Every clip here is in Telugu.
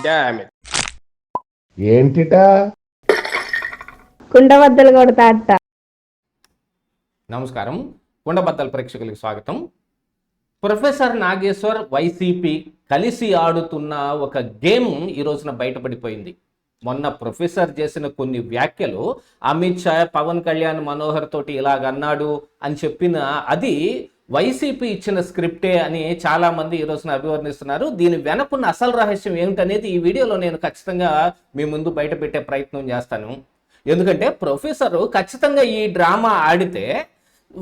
Damn it. ఏంటిటా కుండబద్దలు కొడతా అత్త. నమస్కారం, కుండబద్దల ప్రేక్షకులకు స్వాగతం. ప్రొఫెసర్ నాగేశ్వర్ వైసీపీ కలిసి ఆడుతున్న ఒక గేమ్ ఈ రోజున బయటపడిపోయింది. మొన్న ప్రొఫెసర్ చేసిన కొన్ని వ్యాఖ్యలు అమిత్ షా, పవన్ కళ్యాణ్, మనోహర్ తోటి ఇలాగన్నాడు అని చెప్పిన అది వైసీపీ ఇచ్చిన స్క్రిప్టే అని చాలామంది ఈ రోజున అభివర్ణిస్తున్నారు. దీని వెనకున్న అసలు రహస్యం ఏమిటనేది ఈ వీడియోలో నేను ఖచ్చితంగా మీ ముందు బయట పెట్టే ప్రయత్నం చేస్తాను. ఎందుకంటే ప్రొఫెసర్ ఖచ్చితంగా ఈ డ్రామా ఆడితే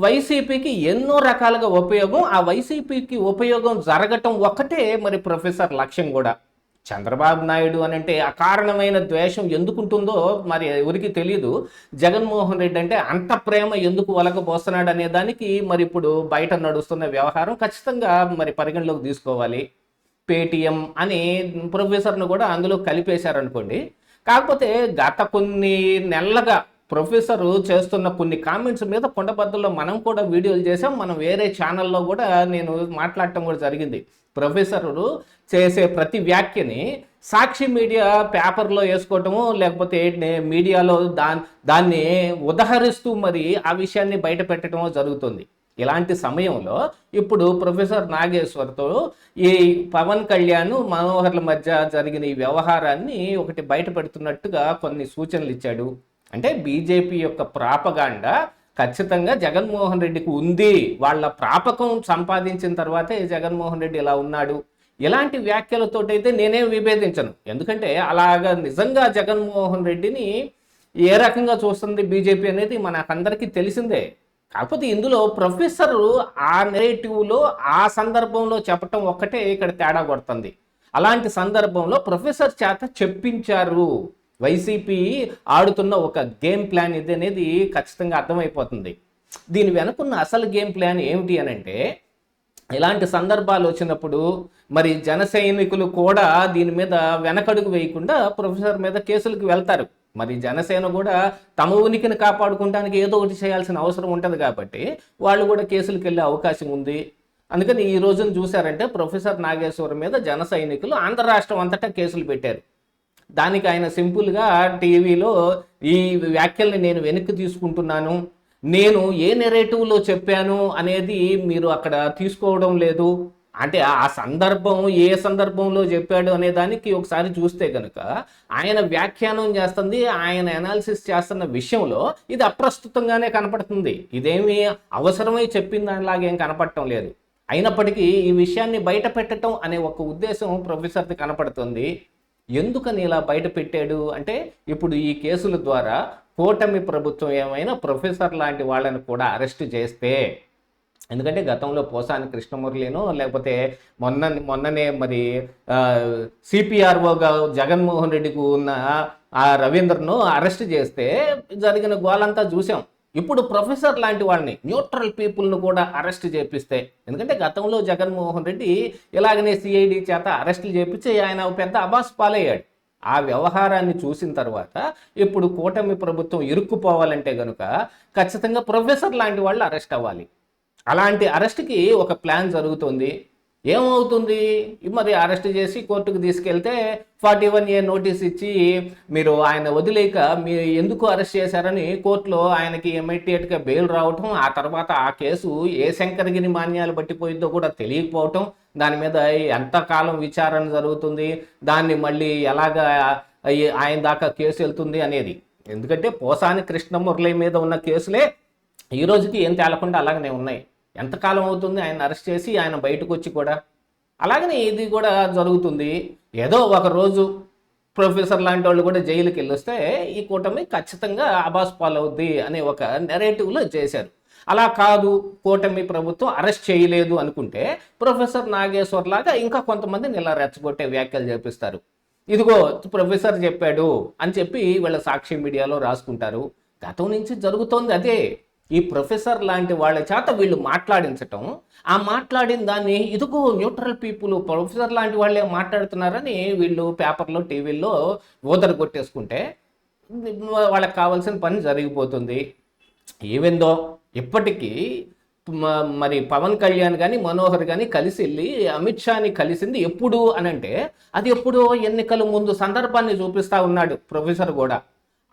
వైసీపీకి ఎన్నో రకాలుగా ఉపయోగం, ఆ వైసీపీకి ఉపయోగం జరగటం ఒక్కటే మరి ప్రొఫెసర్ లక్ష్యం కూడా. చంద్రబాబు నాయుడు అని అంటే అకారణమైన ద్వేషం ఎందుకుంటుందో మరి ఎవరికి తెలియదు. జగన్మోహన్ రెడ్డి అంటే అంత ప్రేమ ఎందుకు ఒలగబోస్తున్నాడు అనే దానికి మరి ఇప్పుడు బయట నడుస్తున్న వ్యవహారం ఖచ్చితంగా మరి పరిగణలోకి తీసుకోవాలి. పేటీఎం అని ప్రొఫెసర్ను కూడా అందులో కలిపేశారనుకోండి. కాకపోతే గత కొన్ని నెలలుగా ప్రొఫెసర్ చేస్తున్న కొన్ని కామెంట్స్ మీద కుండబద్దల్లో మనం కూడా వీడియోలు చేసాం. మనం వేరే ఛానల్లో కూడా నేను మాట్లాడటం కూడా జరిగింది. ప్రొఫెసరు చేసే ప్రతి వ్యాఖ్యని సాక్షి మీడియా పేపర్లో వేసుకోవటము, లేకపోతే మీడియాలో దాన్ని ఉదహరిస్తూ మరి ఆ విషయాన్ని బయట పెట్టడమో జరుగుతుంది. ఇలాంటి సమయంలో ఇప్పుడు ప్రొఫెసర్ నాగేశ్వర్తో ఈ పవన్ కళ్యాణ్, మనోహర్ల మధ్య జరిగిన ఈ వ్యవహారాన్ని ఒకటి బయట పెడుతున్నట్టుగా కొన్ని సూచనలు ఇచ్చాడు. అంటే బీజేపీ యొక్క ప్రాపగాండా ఖచ్చితంగా జగన్మోహన్ రెడ్డికి ఉంది, వాళ్ళ ప్రాపకం సంపాదించిన తర్వాతే జగన్మోహన్ రెడ్డి ఇలా ఉన్నాడు. ఇలాంటి వ్యాఖ్యలతోటైతే నేనేం విభేదించను. ఎందుకంటే అలాగా నిజంగా జగన్మోహన్ రెడ్డిని ఏ రకంగా చూస్తుంది బీజేపీ అనేది మనకందరికీ తెలిసిందే. కాకపోతే ఇందులో ప్రొఫెసరు ఆ నెరేటివ్లో ఆ సందర్భంలో చెప్పటం ఒక్కటే ఇక్కడ తేడా కొడుతుంది. అలాంటి సందర్భంలో ప్రొఫెసర్ చేత చెప్పించారు. వైసీపీ ఆడుతున్న ఒక గేమ్ ప్లాన్ ఇది అనేది ఖచ్చితంగా అర్థమైపోతుంది. దీని వెనుకున్న అసలు గేమ్ ప్లాన్ ఏమిటి అని అంటే, ఇలాంటి సందర్భాలు వచ్చినప్పుడు మరి జన సైనికులు కూడా దీని మీద వెనకడుగు వేయకుండా ప్రొఫెసర్ మీద కేసులకు వెళ్తారు. మరి జనసేన కూడా తమ ఉనికిని కాపాడుకోవడానికి ఏదో ఒకటి చేయాల్సిన అవసరం ఉంటుంది కాబట్టి వాళ్ళు కూడా కేసులకు వెళ్ళే అవకాశం ఉంది. అందుకని ఈ రోజున చూశారంటే ప్రొఫెసర్ నాగేశ్వర్ మీద జన సైనికులు ఆంధ్ర రాష్ట్రం అంతటా కేసులు పెట్టారు. దానికి ఆయన సింపుల్గా టీవీలో ఈ వ్యాఖ్యల్ని నేను వెనక్కి తీసుకుంటున్నాను, నేను ఏ నెరేటివ్లో చెప్పాను అనేది మీరు అక్కడ తీసుకోవడం లేదు, అంటే ఆ సందర్భం ఏ సందర్భంలో చెప్పాడు అనే దానికి ఒకసారి చూస్తే కనుక ఆయన వ్యాఖ్యానం చేస్తుంది, ఆయన అనాలిసిస్ చేస్తున్న విషయంలో ఇది అప్రస్తుతంగానే కనపడుతుంది. ఇదేమి అవసరమై చెప్పిన దానిలాగేం కనపడటం లేదు. అయినప్పటికీ ఈ విషయాన్ని బయట పెట్టడం అనే ఒక ఉద్దేశం ప్రొఫెసర్ది కనపడుతుంది. ఎందుకని ఇలా బయట పెట్టాడు అంటే, ఇప్పుడు ఈ కేసుల ద్వారా కూటమి ప్రభుత్వం ఏమైనా ప్రొఫెసర్ లాంటి వాళ్ళని కూడా అరెస్ట్ చేస్తే, ఎందుకంటే గతంలో పోసాని కృష్ణమురళినో లేకపోతే మొన్ననే మరి సిపిఆర్ఓగా జగన్మోహన్ రెడ్డికి ఉన్న ఆ రవీంద్రను అరెస్ట్ చేస్తే జరిగిన గోలంతా చూసాం. ఇప్పుడు ప్రొఫెసర్ లాంటి వాళ్ళని, న్యూట్రల్ పీపుల్ను కూడా అరెస్ట్ చేపిస్తే, ఎందుకంటే గతంలో జగన్మోహన్ రెడ్డి ఇలాగనే సిఐడి చేత అరెస్టులు చేపించి ఆయన పెద్ద అబాస్ పాలయ్యాడు. ఆ వ్యవహారాన్ని చూసిన తర్వాత ఇప్పుడు కూటమి ప్రభుత్వం ఇరుక్కుపోవాలంటే కనుక ఖచ్చితంగా ప్రొఫెసర్ లాంటి వాళ్ళు అరెస్ట్ అవ్వాలి. అలాంటి అరెస్ట్కి ఒక ప్లాన్ జరుగుతుంది. ఏమవుతుంది, మరి అరెస్ట్ చేసి కోర్టుకు తీసుకెళ్తే 41A నోటీస్ ఇచ్చి మీరు ఆయన వదిలేక మీరు ఎందుకు అరెస్ట్ చేశారని కోర్టులో ఆయనకి ఇమ్మీడియట్గా బెయిల్ రావటం, ఆ తర్వాత ఆ కేసు ఏ శంకరగిరి మాన్యాలు బట్టిపోయిందో కూడా తెలియకపోవటం, దాని మీద ఎంతకాలం విచారణ జరుగుతుంది, దాన్ని మళ్ళీ ఎలాగా ఆయన దాకా కేసు వెళ్తుంది అనేది. ఎందుకంటే పోసాని కృష్ణమురళి మీద ఉన్న కేసులే ఈ రోజుకి ఏం తేలకుండా అలాగనే ఉన్నాయి. ఎంతకాలం అవుతుంది ఆయన అరెస్ట్ చేసి ఆయన బయటకు వచ్చి కూడా. అలాగనే ఇది కూడా జరుగుతుంది. ఏదో ఒక రోజు ప్రొఫెసర్ లాంటి వాళ్ళు కూడా జైలుకి వెళ్ళొస్తే ఈ కూటమి ఖచ్చితంగా అబాస్ పాలవుద్ది అనే ఒక నెరేటివ్లో చేశారు. అలా కాదు, కూటమి ప్రభుత్వం అరెస్ట్ చేయలేదు అనుకుంటే ప్రొఫెసర్ నాగేశ్వర్ లాగా ఇంకా కొంతమందిని ఇలా రెచ్చగొట్టే వ్యాఖ్యలు చేపిస్తారు. ఇదిగో ప్రొఫెసర్ చెప్పాడు అని చెప్పి వీళ్ళ సాక్షి మీడియాలో రాసుకుంటారు. గతం నుంచి జరుగుతోంది అదే. ఈ ప్రొఫెసర్ లాంటి వాళ్ళ చేత వీళ్ళు మాట్లాడించటం, ఆ మాట్లాడిన దాన్ని ఇదిగో న్యూట్రల్ పీపుల్ ప్రొఫెసర్ లాంటి వాళ్ళే మాట్లాడుతున్నారని వీళ్ళు పేపర్లో టీవీల్లో ఓదరు కొట్టేసుకుంటే వాళ్ళకి కావాల్సిన పని జరిగిపోతుంది. ఏవిందో ఇప్పటికీ మరి పవన్ కళ్యాణ్ కానీ మనోహర్ కానీ కలిసి వెళ్ళి అమిత్ షాని కలిసింది ఎప్పుడు అని అంటే అది ఎప్పుడో ఎన్నికల ముందు సందర్భాన్ని చూపిస్తా ఉన్నాడు ప్రొఫెసర్ కూడా.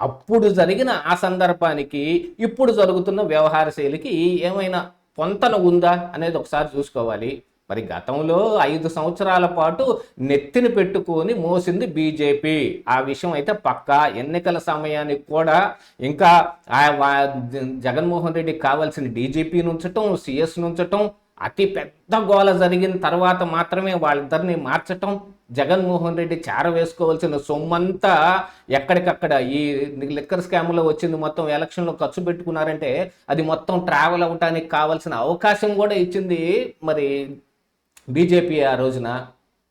అప్పుడు జరిగిన ఆ సందర్భానికి ఇప్పుడు జరుగుతున్న వ్యవహార శైలికి ఏమైనా పొంతన ఉందా అనేది ఒకసారి చూసుకోవాలి. మరి గతంలో 5 సంవత్సరాల పాటు నెత్తిని పెట్టుకొని మోసింది బీజేపీ, ఆ విషయం అయితే పక్కా. ఎన్నికల సమయానికి కూడా ఇంకా జగన్మోహన్ రెడ్డికి కావాల్సిన డీజీపీని ఉంచటం, సిఎస్ని ఉంచటం, అతి పెద్ద గోల జరిగిన తర్వాత మాత్రమే వాళ్ళిద్దరిని మార్చటం, జగన్మోహన్ రెడ్డి చేరవేసుకోవాల్సిన సొమ్మంతా ఎక్కడికక్కడ ఈ లిక్కర్ స్కామ్లో వచ్చింది మొత్తం ఎలక్షన్లో ఖర్చు పెట్టుకున్నారంటే అది మొత్తం ట్రావెల్ అవ్వటానికి కావాల్సిన అవకాశం కూడా ఇచ్చింది మరి బీజేపీ ఆ రోజున.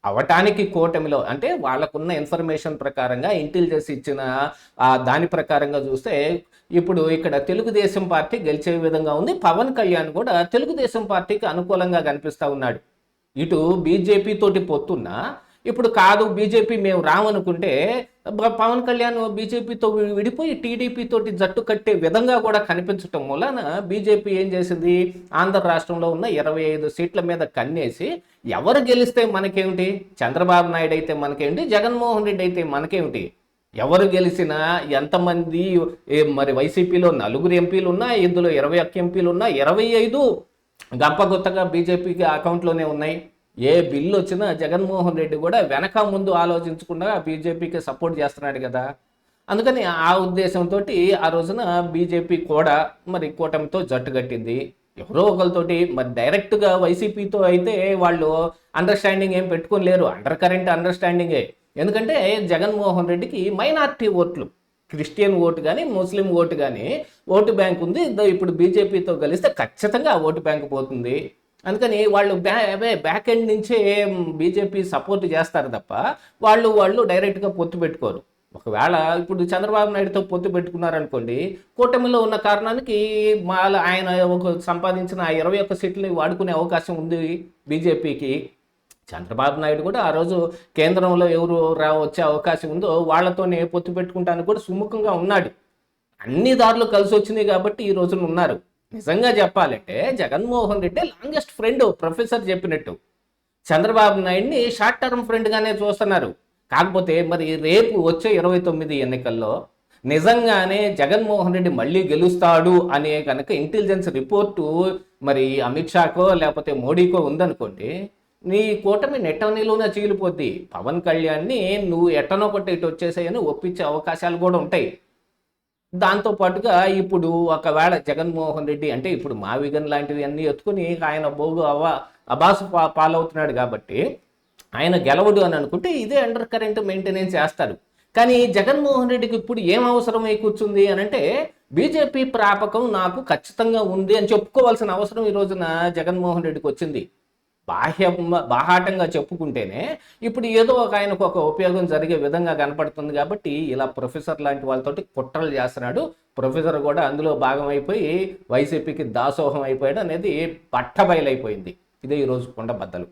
అవటానికి కూటమిలో అంటే వాళ్ళకున్న ఇన్ఫర్మేషన్ ప్రకారంగా ఇంటెలిజెన్స్ ఇచ్చిన దాని ప్రకారంగా చూస్తే ఇప్పుడు ఇక్కడ తెలుగుదేశం పార్టీ గెలిచే విధంగా ఉంది. పవన్ కళ్యాణ్ కూడా తెలుగుదేశం పార్టీకి అనుకూలంగా కనిపిస్తూ ఉన్నాడు. ఇటు బీజేపీ తోటి పొత్తున్నా ఇప్పుడు కాదు బీజేపీ మేము రామనుకుంటే పవన్ కళ్యాణ్ బీజేపీతో విడిపోయి టీడీపీ తోటి జట్టు కట్టే విధంగా కూడా కనిపించటం వలన బీజేపీ ఏం చేసింది, ఆంధ్ర రాష్ట్రంలో ఉన్న 25 సీట్ల మీద కన్నేసి ఎవరు గెలిస్తే మనకేమిటి, చంద్రబాబు నాయుడు అయితే మనకేమిటి, జగన్మోహన్ రెడ్డి అయితే మనకేమిటి, ఎవరు గెలిచినా ఎంతమంది మరి వైసీపీలో 4 ఎంపీలు ఉన్నా, ఇందులో 21 ఎంపీలు ఉన్నా 25 గంపగుత్తగా బీజేపీకి అకౌంట్లోనే ఉన్నాయి. ఏ బిల్లు వచ్చినా జగన్మోహన్ రెడ్డి కూడా వెనక ముందు ఆలోచించకుండా బీజేపీకి సపోర్ట్ చేస్తున్నాడు కదా. అందుకని ఆ ఉద్దేశంతో ఆ రోజున బీజేపీ కూడా మరి కూటమితో జట్టు కట్టింది. ఎవరో ఒకరితోటి మరి డైరెక్ట్గా వైసీపీతో అయితే వాళ్ళు అండర్స్టాండింగ్ ఏం పెట్టుకొని లేరు, అండర్ కరెంట్ అండర్స్టాండింగే. ఎందుకంటే జగన్మోహన్ రెడ్డికి మైనారిటీ ఓట్లు, క్రిస్టియన్ ఓటు కానీ ముస్లిం ఓటు కానీ ఓటు బ్యాంక్ ఉంది. ఇప్పుడు బీజేపీతో కలిస్తే ఖచ్చితంగా ఆ ఓటు బ్యాంక్ పోతుంది. అందుకని వాళ్ళు బ్యాక్ ఎండ్ నుంచే బీజేపీ సపోర్ట్ చేస్తారు తప్ప వాళ్ళు డైరెక్ట్గా పొత్తు పెట్టుకోరు. ఒకవేళ ఇప్పుడు చంద్రబాబు నాయుడుతో పొత్తు పెట్టుకున్నారనుకోండి, కూటమిలో ఉన్న కారణానికి ఆయన సంపాదించిన 21 సీట్లని వాడుకునే అవకాశం ఉంది బీజేపీకి. చంద్రబాబు నాయుడు కూడా ఆ రోజు కేంద్రంలో ఎవరు వచ్చే అవకాశం ఉందో వాళ్ళతోనే పొత్తు పెట్టుకుంటానికి కూడా సుముఖంగా ఉన్నాడు. అన్ని దారులు కలిసి వచ్చినాయి కాబట్టి ఈ రోజున ఉన్నారు. నిజంగా చెప్పాలంటే Jaganmohan Reddy longest friend, professor చెప్పినట్టు చంద్రబాబు నాయుడిని షార్ట్ టర్మ్ ఫ్రెండ్గానే చూస్తున్నారు. కాకపోతే మరి రేపు వచ్చే 29 ఎన్నికల్లో నిజంగానే జగన్మోహన్ రెడ్డి మళ్ళీ గెలుస్తాడు అనే కనుక ఇంటెలిజెన్స్ రిపోర్టు మరి అమిత్ షాకో లేకపోతే మోడీకో ఉందనుకోండి, నీ కూటమి నెట్టనీలోనే చీలిపోద్ది. పవన్ కళ్యాణ్ని నువ్వు ఎట్టనో కొట్టి ఇటు వచ్చేసాయని ఒప్పించే అవకాశాలు కూడా ఉంటాయి. దాంతోపాటుగా ఇప్పుడు ఒకవేళ జగన్మోహన్ రెడ్డి అంటే ఇప్పుడు మావిగన్ లాంటివి అన్నీ ఎత్తుకుని ఆయన అబాసు పాలవుతున్నాడు కాబట్టి ఆయన గెలవడు అని అనుకుంటే ఇదే అండర్ కరెంట్ మెయింటెనెన్స్ చేస్తారు. కానీ జగన్మోహన్ రెడ్డికి ఇప్పుడు ఏం అవసరం అయి కూర్చుంది అని అంటే బీజేపీ ప్రాపకం నాకు ఖచ్చితంగా ఉంది అని చెప్పుకోవాల్సిన అవసరం ఈ రోజున జగన్మోహన్ రెడ్డికి వచ్చింది. బాహాటంగా చెప్పుకుంటేనే ఇప్పుడు ఏదో ఆయనకు ఒక ఉపయోగం జరిగే విధంగా కనపడుతుంది కాబట్టి ఇలా ప్రొఫెసర్ లాంటి వాళ్ళతోటి కుట్రలు చేస్తున్నాడు. ప్రొఫెసర్ కూడా అందులో భాగమైపోయి వైసీపీకి దాసోహం అయిపోయాడు అనేది పట్టబయలైపోయింది. ఇదే ఈరోజు కొండ బద్దలు.